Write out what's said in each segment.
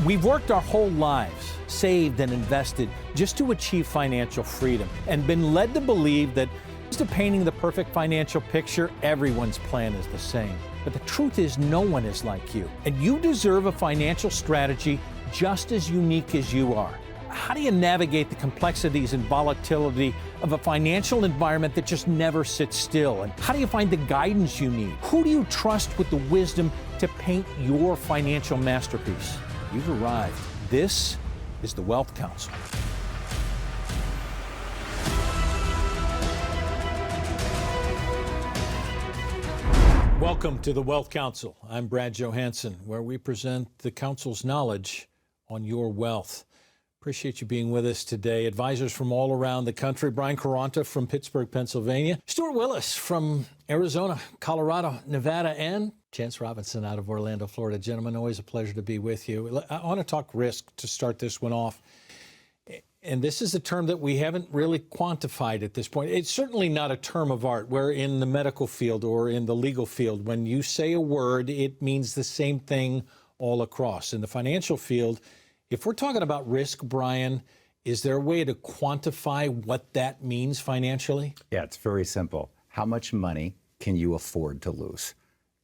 We've worked our whole lives, saved and invested just to achieve financial freedom, and been led to believe that instead of painting the perfect financial picture, everyone's plan is the same. But the truth is, no one is like you, and you deserve a financial strategy just as unique as you are. How do you navigate the complexities and volatility of a financial environment that just never sits still? And how do you find the guidance you need? Who do you trust with the wisdom to paint your financial masterpiece? You've arrived. This is the Wealth Council. Welcome to the Wealth Council. I'm Brad Johansson, where we present the Council's knowledge on your wealth. Appreciate you being with us today. Advisors from all around the country. Brian Caranta from Pittsburgh, Pennsylvania. Stuart Willis from Arizona, Colorado, Nevada, and Chance Robinson out of Orlando, Florida. Gentlemen, always a pleasure to be with you. I want to talk risk to start this one off. And this is a term that we haven't really quantified at this point. It's certainly not a term of art, where in the medical field or in the legal field, when you say a word, it means the same thing all across. In the financial field, if we're talking about risk, Brian, is there a way to quantify what that means financially? Yeah, it's very simple. How much money can you afford to lose?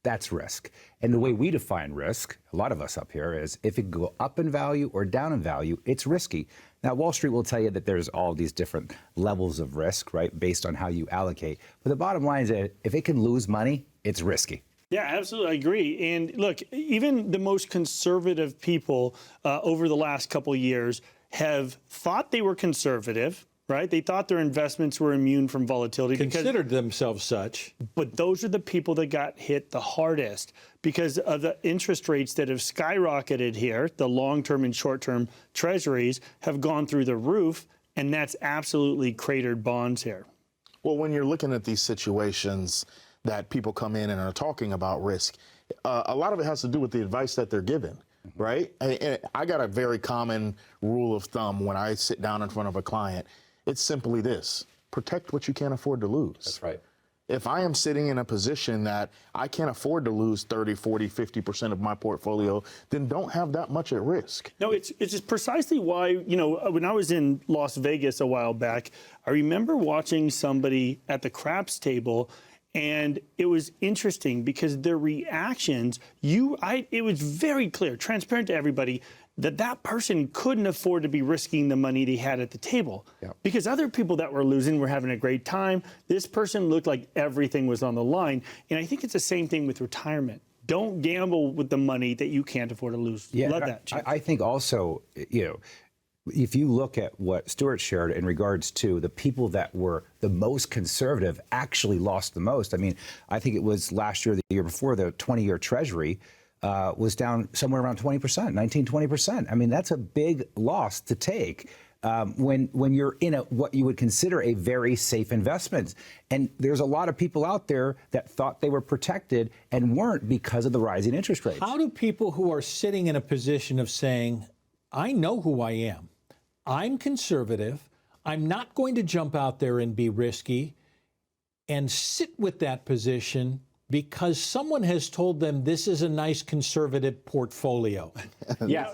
That's risk. And the way we define risk, a lot of us up here, is if it go up in value or down in value, it's risky. Now, Wall Street will tell you that there's all these different levels of risk, right, based on how you allocate. But the bottom line is that if it can lose money, it's risky. Yeah, absolutely. I agree. And look, even the most conservative people over the last couple of years have thought they were conservative, right? They thought their investments were immune from volatility. Considered themselves such. But those are the people that got hit the hardest because of the interest rates that have skyrocketed here. The long-term and short-term treasuries have gone through the roof, and that's absolutely cratered bonds here. Well, when you're looking at these situations that people come in and are talking about risk, a lot of it has to do with the advice that they're given, right? And I got a very common rule of thumb when I sit down in front of a client. It's simply this: protect what you can't afford to lose. That's right. If I am sitting in a position that I can't afford to lose 30, 40, 50% of my portfolio, then don't have that much at risk. No, it's just precisely why, you know, when I was in Las Vegas a while back, I remember watching somebody at the craps table. And it was interesting because their reactions, it was very clear, transparent to everybody, that person couldn't afford to be risking the money they had at the table. Yep. Because other people that were losing were having a great time. This person looked like everything was on the line. And I think it's the same thing with retirement. Don't gamble with the money that you can't afford to lose. Yeah, Love that. I think also, you know, if you look at what Stuart shared in regards to the people that were the most conservative actually lost the most. I mean, I think it was last year, the year before, the 20-year Treasury was down somewhere around 20%, 20%. I mean, that's a big loss to take when you're in what you would consider a very safe investment. And there's a lot of people out there that thought they were protected and weren't because of the rising interest rates. How do people who are sitting in a position of saying, I know who I am, I'm conservative, I'm not going to jump out there and be risky, and sit with that position because someone has told them this is a nice conservative portfolio? Yeah.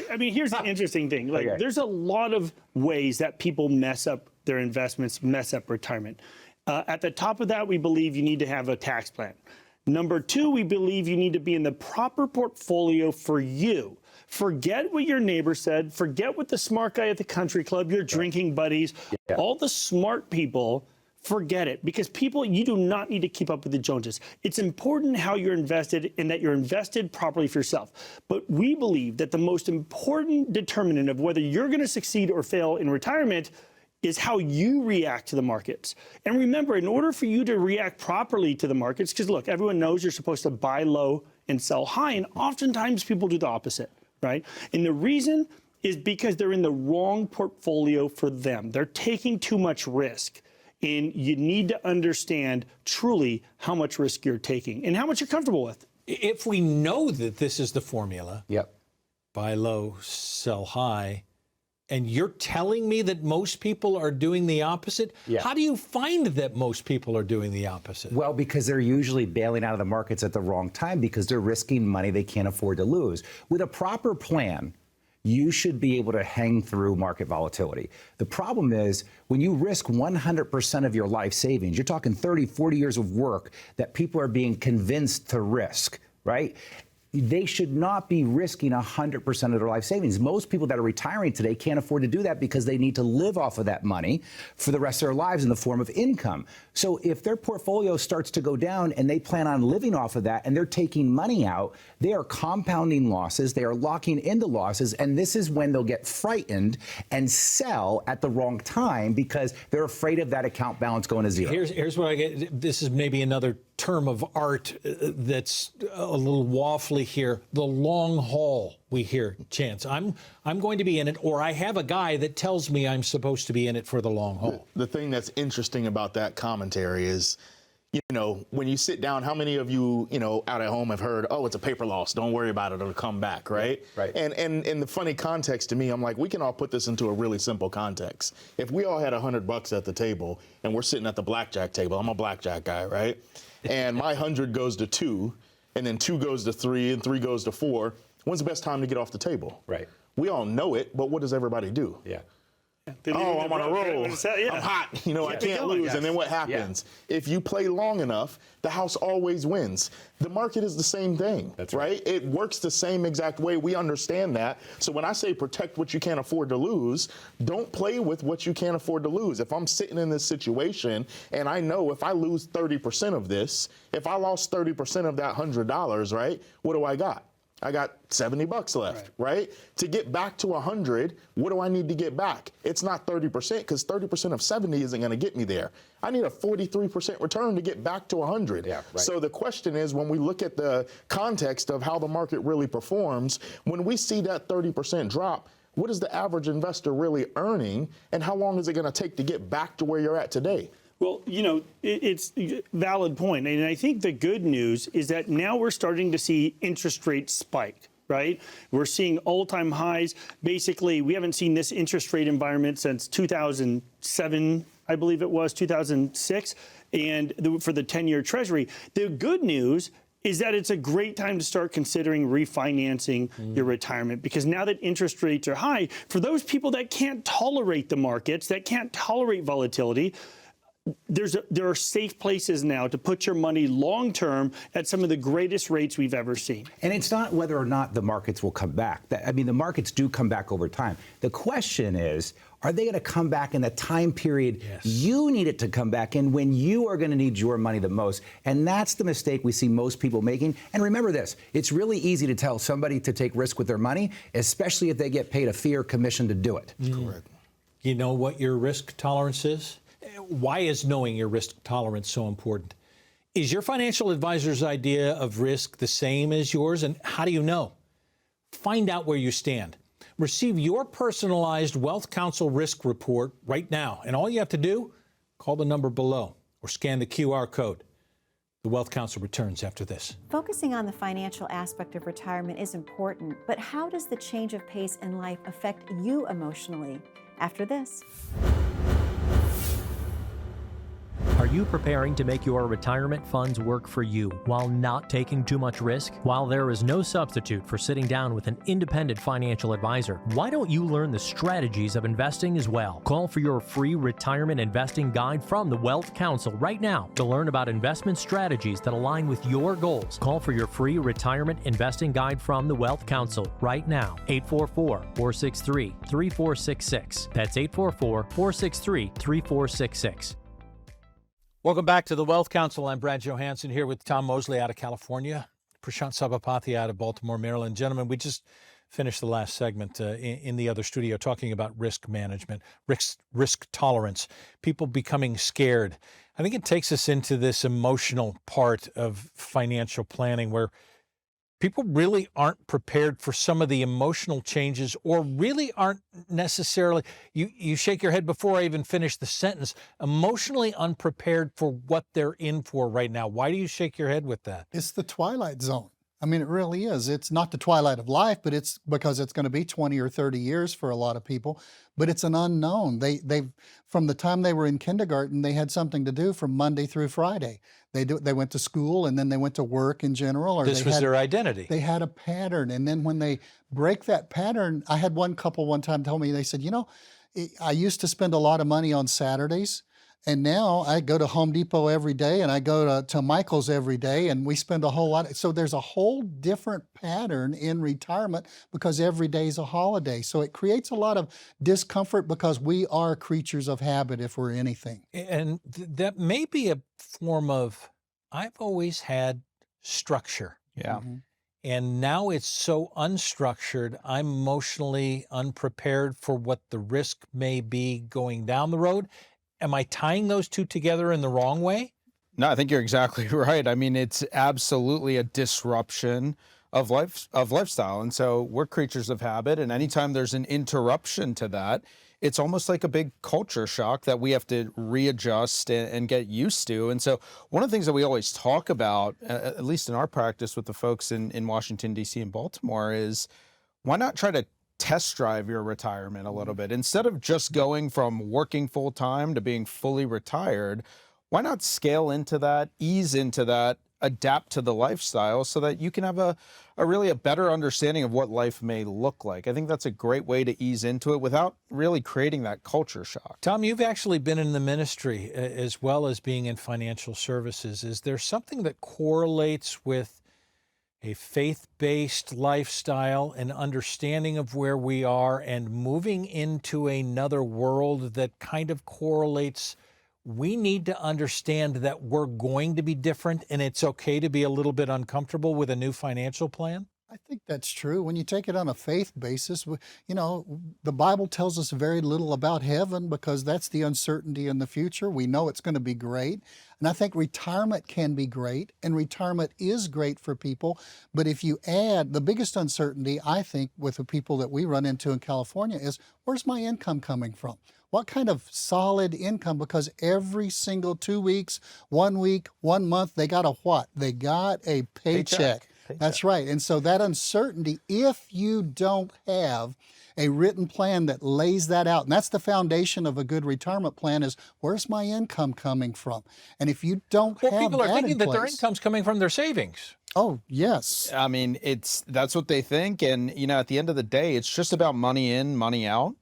I mean, here's the interesting thing. Like, There's a lot of ways that people mess up their investments, mess up retirement. At the top of that, we believe you need to have a tax plan. Number two, we believe you need to be in the proper portfolio for you. Forget what your neighbor said. Forget what the smart guy at the country club, your drinking buddies, all the smart people, forget it. Because people, you do not need to keep up with the Joneses. It's important how you're invested and that you're invested properly for yourself. But we believe that the most important determinant of whether you're going to succeed or fail in retirement is how you react to the markets. And remember, in order for you to react properly to the markets, because look, everyone knows you're supposed to buy low and sell high, and oftentimes people do the opposite. Right? And the reason is because they're in the wrong portfolio for them. They're taking too much risk. And you need to understand truly how much risk you're taking and how much you're comfortable with. If we know that this is the formula, buy low, sell high, and you're telling me that most people are doing the opposite? Yeah. How do you find that most people are doing the opposite? Well, because they're usually bailing out of the markets at the wrong time because they're risking money they can't afford to lose. With a proper plan, you should be able to hang through market volatility. The problem is when you risk 100% of your life savings, you're talking 30, 40 years of work that people are being convinced to risk, right? They should not be risking 100% of their life savings. Most people that are retiring today can't afford to do that because they need to live off of that money for the rest of their lives in the form of income. So if their portfolio starts to go down and they plan on living off of that and they're taking money out, they are compounding losses, they are locking into losses, and this is when they'll get frightened and sell at the wrong time because they're afraid of that account balance going to zero. Here's what I get. This is maybe another term of art that's a little waffly here. The long haul, we hear, Chance. I'm going to be in it, or I have a guy that tells me I'm supposed to be in it for the long haul. The thing that's interesting about that commentary is, you know, when you sit down, how many of you, you know, out at home have heard, oh, it's a paper loss, don't worry about it, it'll come back, right? Right. And in the funny context to me, I'm like, we can all put this into a really simple context. If we all had $100 at the table and we're sitting at the blackjack table, I'm a blackjack guy, right? And my 100 goes to 2, and then 2 goes to 3, and 3 goes to 4. When's the best time to get off the table? Right. We all know it, but what does everybody do? Yeah. Oh, I'm on a roll. Yeah. I'm hot. You know, I can't going. lose. And then what happens? If you play long enough, the house always wins. The market is the same thing, right? It works the same exact way. We understand that. So when I say protect what you can't afford to lose, don't play with what you can't afford to lose. If I'm sitting in this situation and I know if I lose 30% of this, if I lost 30% of that $100, right, what do I got? I got $70 left, right? To get back to 100, what do I need to get back? It's not 30% because 30% of 70 isn't going to get me there. I need a 43% return to get back to 100. Yeah, right. So the question is, when we look at the context of how the market really performs, when we see that 30% drop, what is the average investor really earning, and how long is it going to take to get back to where you're at today? Well, you know, it's a valid point. And I think the good news is that now we're starting to see interest rates spike, right? We're seeing all-time highs. Basically, we haven't seen this interest rate environment since 2007, I believe it was, 2006, and for the 10-year Treasury. The good news is that it's a great time to start considering refinancing your retirement, because now that interest rates are high, for those people that can't tolerate the markets, that can't tolerate volatility, there are safe places now to put your money long term at some of the greatest rates we've ever seen. And it's not whether or not the markets will come back. I mean, the markets do come back over time. The question is, are they going to come back in the time period you need it to come back in, when you are going to need your money the most? And that's the mistake we see most people making. And remember this, it's really easy to tell somebody to take risk with their money, especially if they get paid a fee or commission to do it. Correct. You know what your risk tolerance is? Why is knowing your risk tolerance so important? Is your financial advisor's idea of risk the same as yours? And how do you know? Find out where you stand. Receive your personalized Wealth Counsel risk report right now. And all you have to do, call the number below or scan the QR code. The Wealth Counsel returns after this. Focusing on the financial aspect of retirement is important, but how does the change of pace in life affect you emotionally? After this. Are you preparing to make your retirement funds work for you while not taking too much risk? While there is no substitute for sitting down with an independent financial advisor, why don't you learn the strategies of investing as well? Call for your free retirement investing guide from the Wealth Counsel right now to learn about investment strategies that align with your goals. Call for your free retirement investing guide from the Wealth Counsel right now. 844-463-3466. That's 844-463-3466. Welcome back to the Wealth Counsel. I'm Brad Johansson here with Tom Mosley out of California, Prashant Sabapathy out of Baltimore, Maryland. Gentlemen, we just finished the last segment in the other studio talking about risk management, risk tolerance, people becoming scared. I think it takes us into this emotional part of financial planning where people really aren't prepared for some of the emotional changes, or really aren't necessarily, you shake your head before I even finish the sentence, emotionally unprepared for what they're in for right now. Why do you shake your head with that? It's the twilight zone. I mean, it really is. It's not the twilight of life, but it's because it's going to be 20 or 30 years for a lot of people, but it's an unknown. They've from the time they were in kindergarten, they had something to do from Monday through Friday. They went to school and then they went to work in general. Or This was their identity. They had a pattern. And then when they break that pattern, I had one couple one time tell me, they said, I used to spend a lot of money on Saturdays. And now I go to Home Depot every day and I go to Michael's every day and we spend a whole lot. So there's a whole different pattern in retirement because every day is a holiday. So it creates a lot of discomfort because we are creatures of habit if we're anything. And that may be a form of, I've always had structure. Yeah. Mm-hmm. And now it's so unstructured, I'm emotionally unprepared for what the risk may be going down the road. Am I tying those two together in the wrong way? No, I think you're exactly right. I mean, it's absolutely a disruption of lifestyle. And so we're creatures of habit. And anytime there's an interruption to that, it's almost like a big culture shock that we have to readjust and get used to. And so one of the things that we always talk about, at least in our practice with the folks in Washington, D.C. and Baltimore, is why not try to test drive your retirement a little bit? Instead of just going from working full time to being fully retired, why not scale into that, ease into that, adapt to the lifestyle so that you can have a really better understanding of what life may look like? I think that's a great way to ease into it without really creating that culture shock. Tom, you've actually been in the ministry as well as being in financial services. Is there something that correlates with a faith-based lifestyle, an understanding of where we are, and moving into another world that kind of correlates? We need to understand that we're going to be different and it's okay to be a little bit uncomfortable with a new financial plan? I think that's true. When you take it on a faith basis, the Bible tells us very little about heaven because that's the uncertainty in the future. We know it's going to be great. And I think retirement can be great, and retirement is great for people. But if you add the biggest uncertainty, I think, with the people that we run into in California is, where's my income coming from? What kind of solid income? Because every single 2 weeks, 1 week, 1 month, they got a what? They got a paycheck. That's right. And so that uncertainty, if you don't have a written plan that lays that out, and that's the foundation of a good retirement plan, is where's my income coming from? And if you don't have that in place, people are thinking that their income's coming from their savings. Oh, yes. I mean, that's what they think. And, at the end of the day, it's just about money in, money out.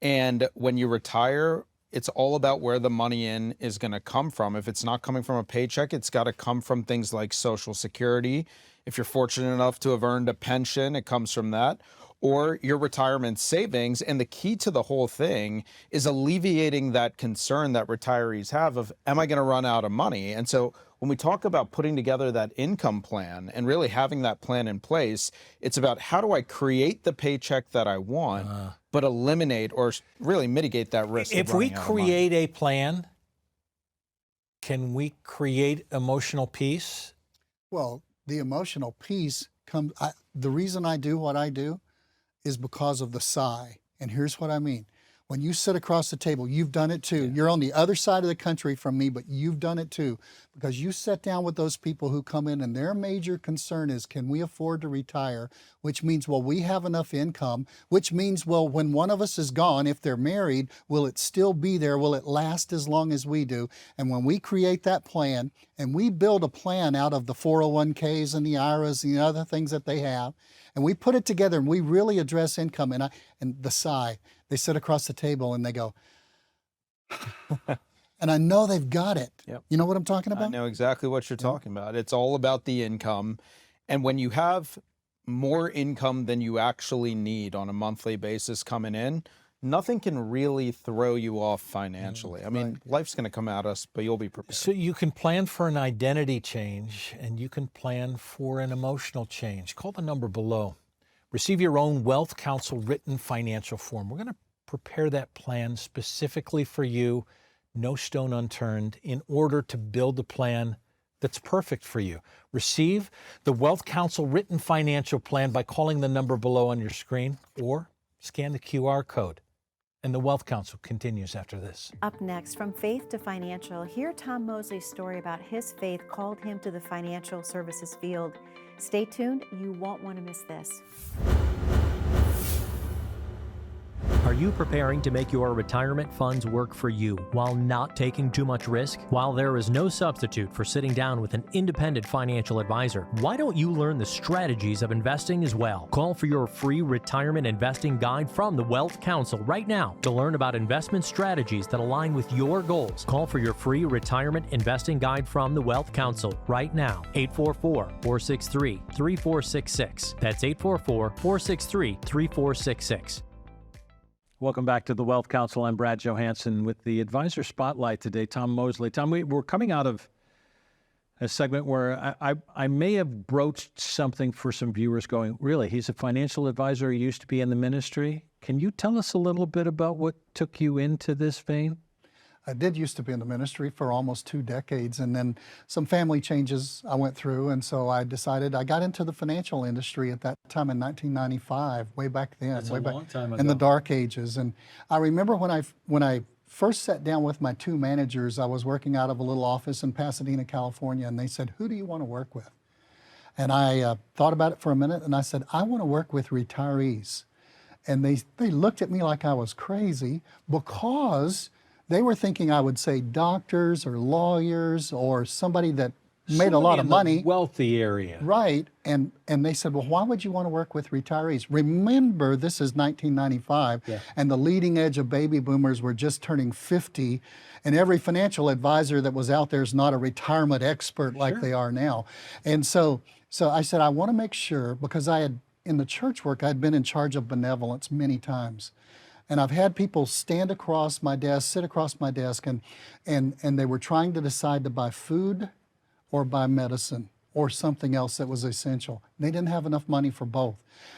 And when you retire, it's all about where the money in is going to come from. If it's not coming from a paycheck, it's got to come from things like Social Security. If you're fortunate enough to have earned a pension, it comes from that, or your retirement savings. And the key to the whole thing is alleviating that concern that retirees have of, am I going to run out of money? And so when we talk about putting together that income plan and really having that plan in place, it's about how do I create the paycheck that I want, but eliminate or really mitigate that risk. If we create a plan, can we create emotional peace? Well, the emotional peace comes, the reason I do what I do is because of the sigh. And here's what I mean. When you sit across the table, you've done it too. You're on the other side of the country from me, but you've done it too. Because you sit down with those people who come in and their major concern is, can we afford to retire? Which means, well, we have enough income, which means, well, when one of us is gone, if they're married, will it still be there? Will it last as long as we do? And when we create that plan and we build a plan out of the 401ks and the IRAs and the other things that they have, and we put it together and we really address income, and the sigh, they sit across the table and they go, and I know they've got it. Yep. You know what I'm talking about? I know exactly what you're talking about. It's all about the income. And when you have more income than you actually need on a monthly basis coming in, nothing can really throw you off financially. I mean, life's going to come at us, but you'll be prepared. So you can plan for an identity change and you can plan for an emotional change. Call the number below. Receive your own Wealth Counsel written financial form. We're going to prepare that plan specifically for you, no stone unturned, in order to build a plan that's perfect for you. Receive the Wealth Counsel written financial plan by calling the number below on your screen or scan the QR code. And the Wealth Counsel continues after this. Up next, from faith to financial, hear Tom Mosley's story about his faith called him to the financial services field. Stay tuned, you won't want to miss this. Are you preparing to make your retirement funds work for you while not taking too much risk? While there is no substitute for sitting down with an independent financial advisor, why don't you learn the strategies of investing as well? Call for your free retirement investing guide from the Wealth Council right now to learn about investment strategies that align with your goals. Call for your free retirement investing guide from the Wealth Council right now. 844-463-3466. That's 844-463-3466. Welcome back to the Wealth Council. I'm Brad Johansson with the Advisor Spotlight today, Tom Mosley. Tom, we're coming out of a segment where I may have broached something for some viewers going, really, he's a financial advisor, he used to be in the ministry. Can you tell us a little bit about what took you into this vein? I did used to be in the ministry for almost 2 decades, and then some family changes I went through, and so I decided I got into the financial industry at that time in 1995, way back then. That's way a back long time ago. in the dark ages. And I remember when I first sat down with my 2 managers, I was working out of a little office in Pasadena, California, and they said, "Who do you want to work with?" And I thought about it for a minute, and I said, "I want to work with retirees." And they looked at me like I was crazy because they were thinking I would say doctors or lawyers or somebody that made a lot of money. Wealthy area. Right. And they said, well, why would you want to work with retirees? Remember, this is 1995, and the leading edge of baby boomers were just turning 50, and every financial advisor that was out there is not a retirement expert like they are now. And so I said, I want to make sure, because I had, in the church work, I'd been in charge of benevolence many times. And I've had people stand across my desk, sit across my desk, and they were trying to decide to buy food or buy medicine or something else that was essential. They didn't have enough money for both.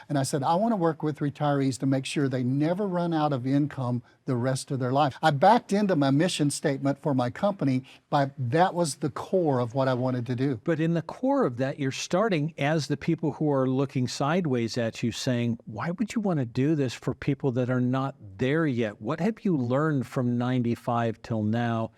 And I said, I want to work with retirees to make sure they never run out of income the rest of their life. I backed into my mission statement for my company, but that was the core of what I wanted to do. But in the core of that, you're starting as the people who are looking sideways at you saying, why would you want to do this for people that are not there yet? What have you learned from 95 till now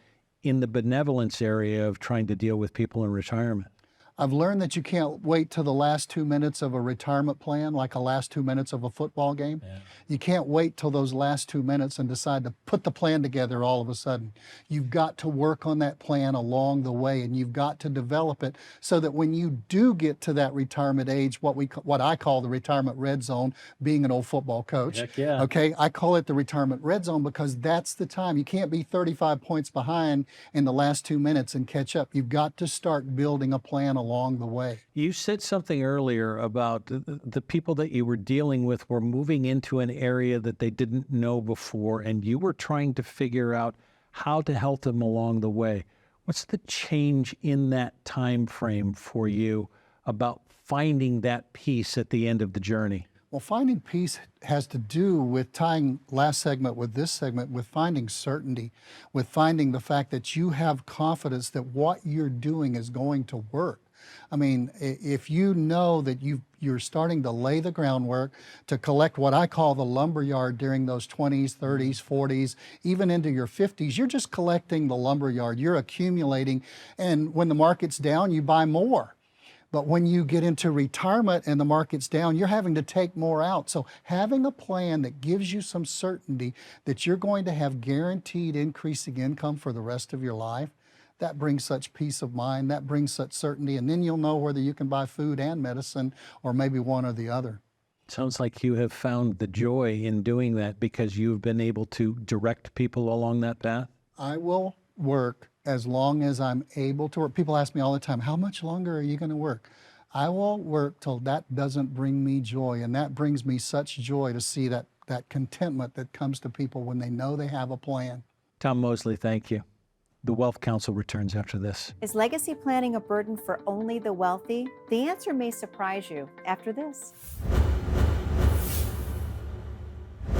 in the benevolence area of trying to deal with people in retirement? I've learned that you can't wait till the last 2 minutes of a retirement plan, like the last 2 minutes of a football game. You can't wait till those last 2 minutes and decide to put the plan together all of a sudden. You've got to work on that plan along the way, and you've got to develop it so that when you do get to that retirement age, what I call the retirement red zone, being an old football coach. Heck yeah. Okay, I call it the retirement red zone because that's the time. You can't be 35 points behind in the last 2 minutes and catch up. You've got to start building a plan along the way. You said something earlier about the people that you were dealing with were moving into an area that they didn't know before, and you were trying to figure out how to help them along the way. What's the change in that time frame for you about finding that peace at the end of the journey? Well, finding peace has to do with tying last segment with this segment, with finding certainty, with finding the fact that you have confidence that what you're doing is going to work. I mean, if you know that you're starting to lay the groundwork to collect what I call the lumberyard during those 20s, 30s, 40s, even into your 50s, you're just collecting the lumberyard. You're accumulating, and when the market's down, you buy more. But when you get into retirement and the market's down, you're having to take more out. So having a plan that gives you some certainty that you're going to have guaranteed increasing income for the rest of your life, that brings such peace of mind, that brings such certainty, and then you'll know whether you can buy food and medicine or maybe one or the other. Sounds like you have found the joy in doing that because you've been able to direct people along that path. I will work as long as I'm able to work. People ask me all the time, how much longer are you going to work? I will work till that doesn't bring me joy, and that brings me such joy to see that contentment that comes to people when they know they have a plan. Tom Mosley, thank you. The Wealth Council returns after this. Is legacy planning a burden for only the wealthy? The answer may surprise you after this.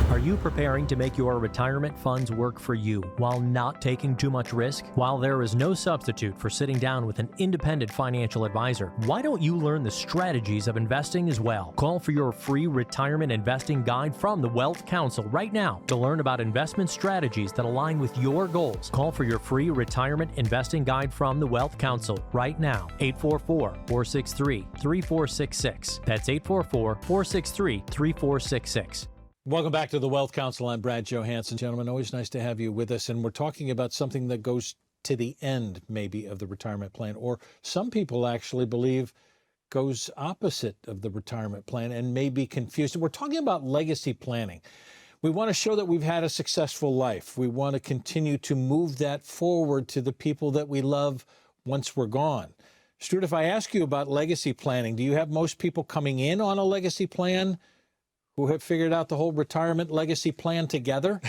Are you preparing to make your retirement funds work for you while not taking too much risk? While there is no substitute for sitting down with an independent financial advisor, why don't you learn the strategies of investing as well? Call for your free retirement investing guide from the Wealth Council right now to learn about investment strategies that align with your goals. Call for your free retirement investing guide from the Wealth Council right now. 844-463-3466. That's 844-463-3466. Welcome back to the Wealth Council. I'm Brad Johansson. Gentlemen, always nice to have you with us. And we're talking about something that goes to the end, maybe, of the retirement plan, or some people actually believe goes opposite of the retirement plan and may be confused. We're talking about legacy planning. We want to show that we've had a successful life. We want to continue to move that forward to the people that we love once we're gone. Stuart, if I ask you about legacy planning, do you have most people coming in on a legacy plan who have figured out the whole retirement legacy plan together?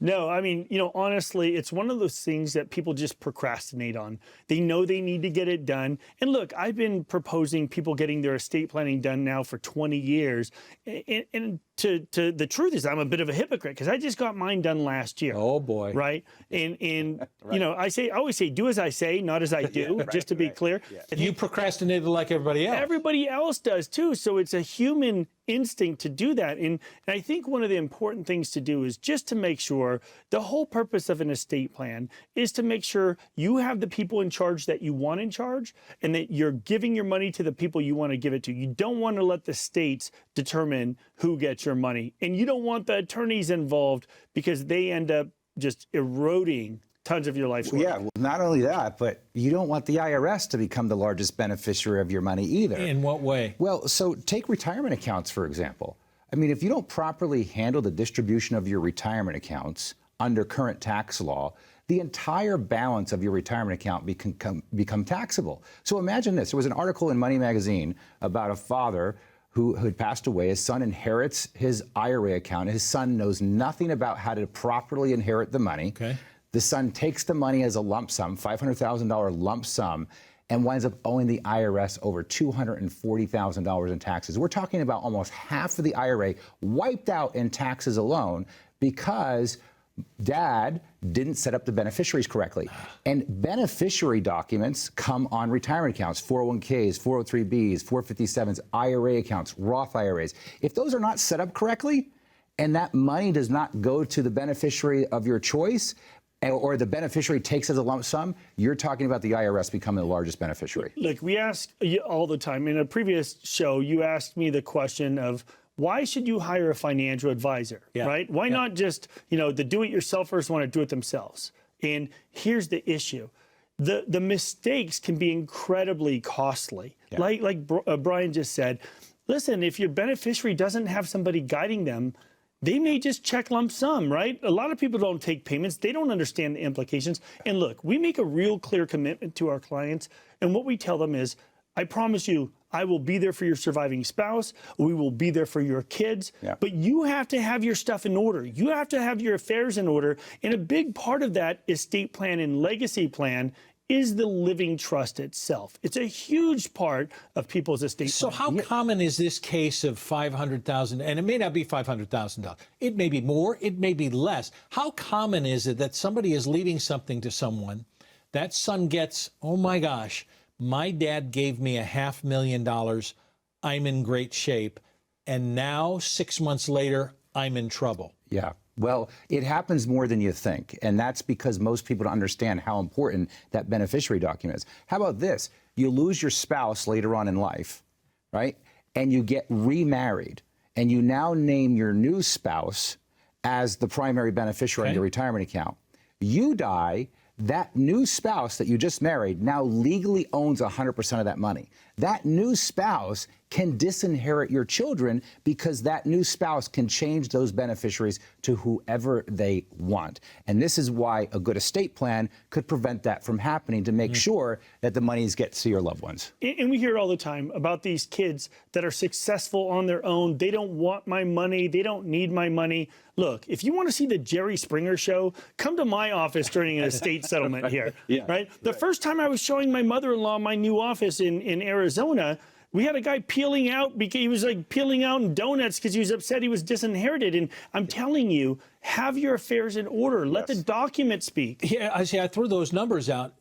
No, I mean, honestly, it's one of those things that people just procrastinate on. They know they need to get it done. And look, I've been proposing people getting their estate planning done now for 20 years. And to the truth is, I'm a bit of a hypocrite because I just got mine done last year. Oh boy! Right, and right. I always say, do as I say, not as I do. Right, just to be clear, you procrastinated like everybody else. Everybody else does too. So it's a human instinct to do that. And I think one of the important things to do is just to make sure the whole purpose of an estate plan is to make sure you have the people in charge that you want in charge and that you're giving your money to the people you want to give it to. You don't want to let the states determine who gets your money. And you don't want the attorneys involved because they end up just eroding tons of your life's work. Yeah, well, not only that, but you don't want the IRS to become the largest beneficiary of your money either. In what way? Well, so take retirement accounts, for example. I mean, if you don't properly handle the distribution of your retirement accounts under current tax law, the entire balance of your retirement account become taxable. So imagine this. There was an article in Money Magazine about a father who had passed away. His son inherits his IRA account. His son knows nothing about how to properly inherit the money. Okay. The son takes the money as a lump sum, $500,000 lump sum, and winds up owing the IRS over $240,000 in taxes. We're talking about almost half of the IRA wiped out in taxes alone because Dad didn't set up the beneficiaries correctly. And beneficiary documents come on retirement accounts, 401ks, 403bs, 457s, IRA accounts, Roth IRAs. If those are not set up correctly and that money does not go to the beneficiary of your choice, or the beneficiary takes as a lump sum, you're talking about the IRS becoming the largest beneficiary. Look, we ask you all the time. In a previous show, you asked me the question of, why should you hire a financial advisor, right? Why not just, the do-it-yourselfers want to do it themselves? And here's the issue. The mistakes can be incredibly costly. Yeah. Like Brian just said, listen, if your beneficiary doesn't have somebody guiding them, they may just check lump sum, right? A lot of people don't take payments. They don't understand the implications. And look, we make a real clear commitment to our clients. And what we tell them is, I promise you, I will be there for your surviving spouse. We will be there for your kids. Yeah. But you have to have your stuff in order. You have to have your affairs in order. And a big part of that estate plan and legacy plan is the living trust itself. It's a huge part of people's estate So plan. how common is this case of $500,000? And it may not be $500,000. It may be more. It may be less. How common is it that somebody is leaving something to someone, that son gets, oh my gosh, my dad gave me $500,000. I'm in great shape. And now 6 months later, I'm in trouble. Yeah. Well, it happens more than you think, and that's because most people don't understand how important that beneficiary document is. How about this? You lose your spouse later on in life, right? And you get remarried, and you now name your new spouse as the primary beneficiary in your retirement account. You die, that new spouse that you just married now legally owns 100% of that money. That new spouse can disinherit your children because that new spouse can change those beneficiaries to whoever they want. And this is why a good estate plan could prevent that from happening, to make sure that the monies get to your loved ones. And we hear all the time about these kids that are successful on their own. They don't want my money. They don't need my money. Look, if you want to see the Jerry Springer show, come to my office during an estate settlement here, right? The first time I was showing my mother-in-law my new office in Arizona, We had a guy peeling out because he was like peeling out donuts because he was upset he was disinherited. And I'm telling you, have your affairs in order. Let the document speak. Yeah, I threw those numbers out.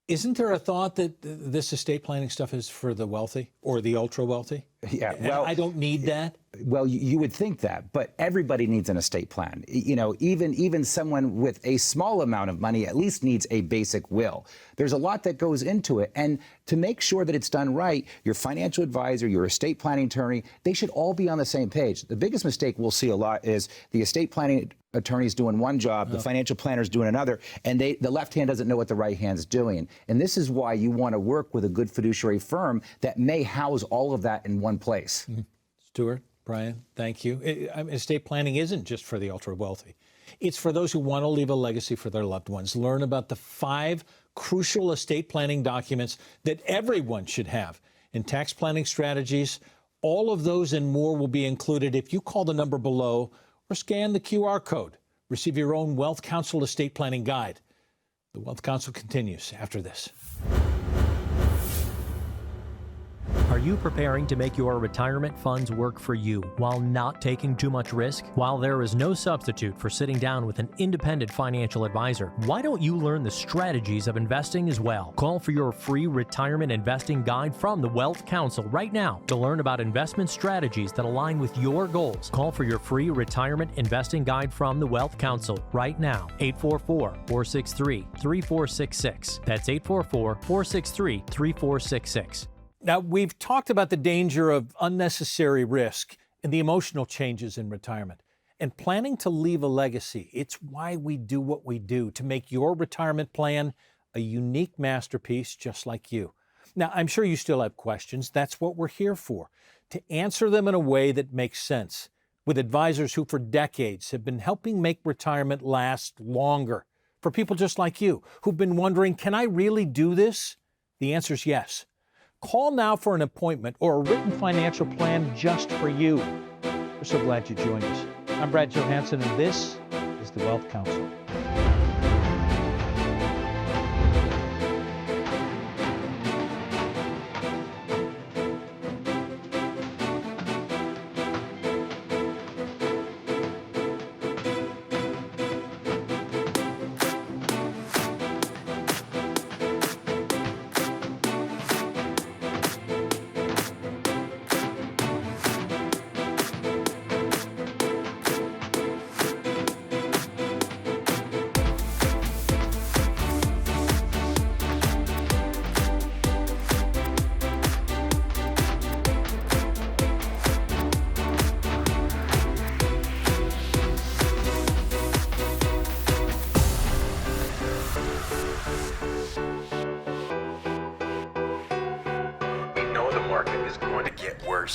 Isn't there a thought that this estate planning stuff is for the wealthy or the ultra wealthy? Yeah, well, I don't need that. Well, you would think that, but everybody needs an estate plan. You know, even someone with a small amount of money at least needs a basic will. There's a lot that goes into it, and to make sure that it's done right, your financial advisor, your estate planning attorney, they should all be on the same page. The biggest mistake we'll see a lot is the estate planning attorney's doing one job, the financial planner's doing another, and the left hand doesn't know what the right hand's doing. And this is why you want to work with a good fiduciary firm that may house all of that in one place. Mm-hmm. Stuart, Brian, thank you. Estate planning isn't just for the ultra wealthy. It's for those who want to leave a legacy for their loved ones. Learn about the 5 crucial estate planning documents that everyone should have in tax planning strategies. All of those and more will be included if you call the number below or scan the QR code. Receive your own Wealth Counsel estate planning guide. The Wealth Counsel continues after this. Are you preparing to make your retirement funds work for you while not taking too much risk? While there is no substitute for sitting down with an independent financial advisor, why don't you learn the strategies of investing as well? Call for your free retirement investing guide from the Wealth Counsel right now to learn about investment strategies that align with your goals. Call for your free retirement investing guide from the Wealth Counsel right now. 844-463-3466. That's 844-463-3466. Now, we've talked about the danger of unnecessary risk and the emotional changes in retirement. And planning to leave a legacy, it's why we do what we do, to make your retirement plan a unique masterpiece just like you. Now, I'm sure you still have questions. That's what we're here for, to answer them in a way that makes sense, with advisors who for decades have been helping make retirement last longer. For people just like you, who've been wondering, can I really do this? The answer is yes. Call now for an appointment or a written financial plan just for you. We're so glad you joined us. I'm Brad Johansson, and this is the Wealth Counsel.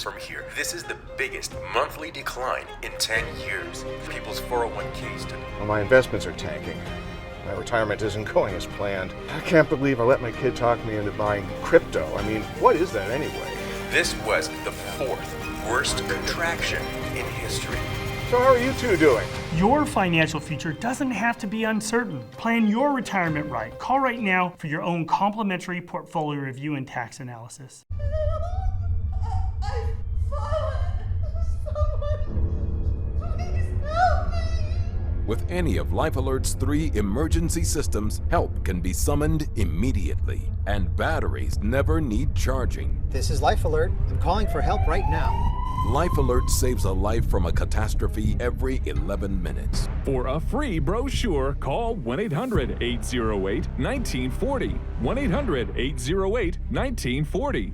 From here. This is the biggest monthly decline in 10 years. People's 401ks today. Well, my investments are tanking. My retirement isn't going as planned. I can't believe I let my kid talk me into buying crypto. I mean, what is that anyway? This was the 4th worst contraction in history. So how are you two doing? Your financial future doesn't have to be uncertain. Plan your retirement right. Call right now for your own complimentary portfolio review and tax analysis. With any of Life Alert's 3 emergency systems, help can be summoned immediately, and batteries never need charging. This is Life Alert. I'm calling for help right now. Life Alert saves a life from a catastrophe every 11 minutes. For a free brochure, call 1-800-808-1940. 1-800-808-1940.